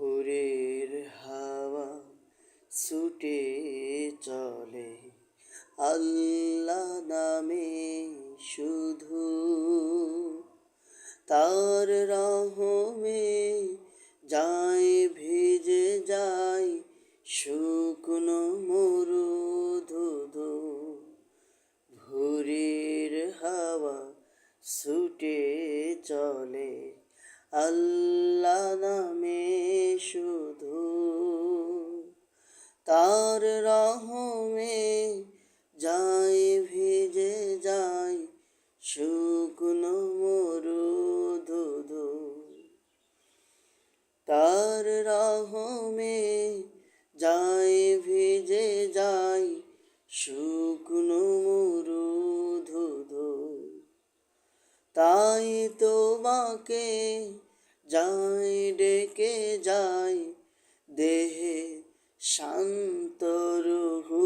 ভোরের হাওয়া ছুটে চলে আল্লাহ নামে শুধু, তার রহমে যায় ভিজে যায় শুকনো মরুধু। ভোরের হাওয়া ছুটে চলে আল্লাহ নামে শুধু, তার রহমে যায় ভিজে যায় শুকনো মরুধু। তার রহমে যায় ভিজে যায় শুকনো মরুধু। তাই তোমাকে যায় ডেকে যায় দেহে শান্ত রুহু।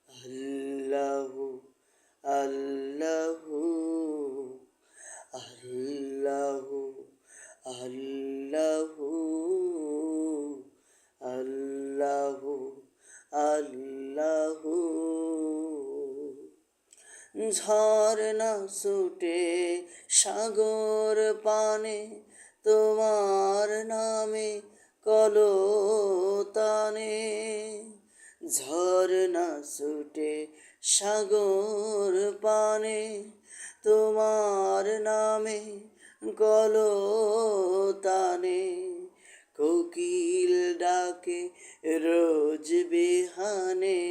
আল্লাহু আল্লাহু আল্লাহু আল্লাহু আল্লাহু আল্লাহু। ঝরনা ছুটে সাগর পানে তোমার নামে কলতানে। ঝরনা ছুটে সাগর পানে তোমার নামে কলতানে। কোকিল ডাকে রোজ বিহানে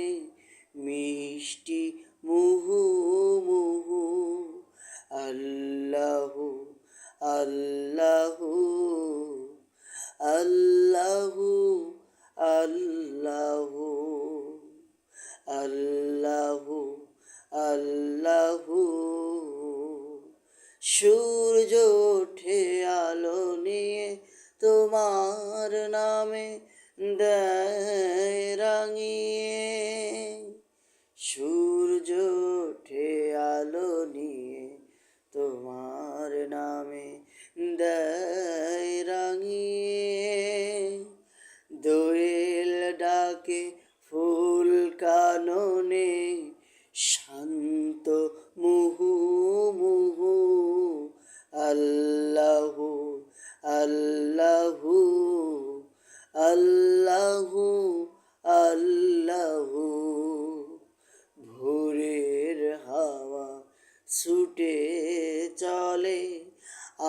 মিষ্টি মুহু মুহু। আল্লাহু আল্লাহু আল্লাহু আল্লাহু আল্লাহু আল্লাহু। সূর্য ওঠে আলো নিয়ে তোমার নামে দেয় রাঙিয়ে। সূর্য ওঠে আলো নিয়ে তোমার নামে দেয় রাঙিয়ে। দোয়েল ডাকে ফুল কাননে শান্ত মুহু মুহু। আল্লাহু আল্লাহু আল্লাহু আল্লাহু। ভোরের হাওয়া ছুটে চলে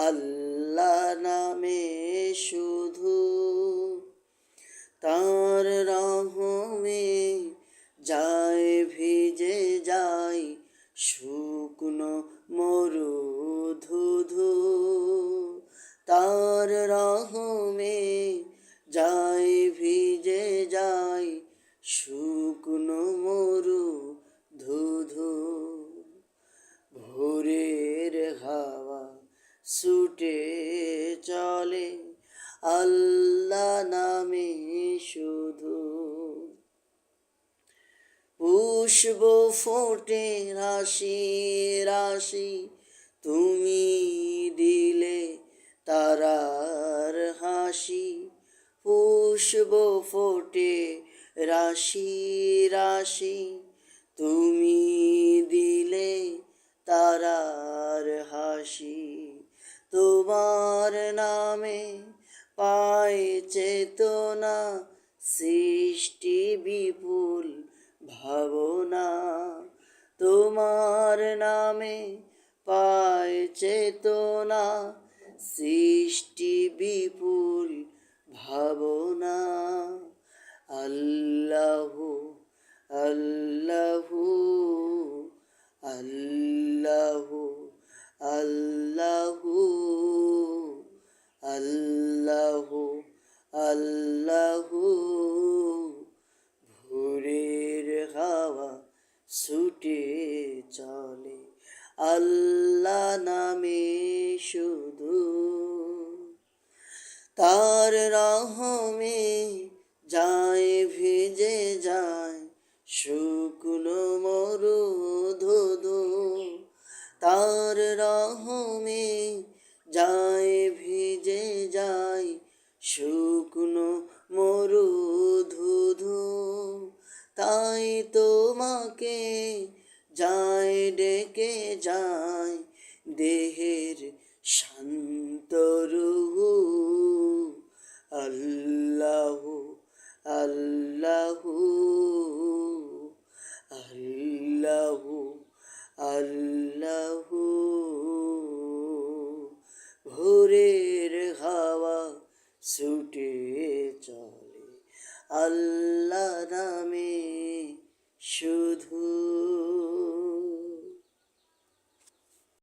আল্লাহ নামে শুধু, তার রহমে যায় ভিজে যায় শুকনো মরুধু। তার রহমে যায় ভিজে যায় শুকনো মরুধু। ভোরের হাওয়া ছুটে চলে আল্লাহ নামে শুধু। পুষ্প ফোটে রাশি রাশি তুমি দিলে তারার হাসি। পুষ্প ফোটে রাশি রাশি তুমি দিলে তারার হাসি। তোমার নামে পায় চেতনা সৃষ্টি বিপুল ভাবনা। তোমার নামে পায় চেতনা সৃষ্টি বিপুল ভাবনা। আল্লাহু আল্লাহু আল্লাহু আল্লাহু আল্লাহু আল্লাহু। ভোরের হাওয়া ছুটে চলে আল্লাহ নামে শুধু, তার রহমে যায় ভিজে যায় শুকনো মরুধু। তার রহমে যায় ভিজে যায় ডেকে যায় দেহের শান্ত রূহ। আল্লাহু আল্লাহু আল্লাহু আল্লাহু। ভোরের হাওয়া ছুটে চলে আল্লাহ নামে শুধু।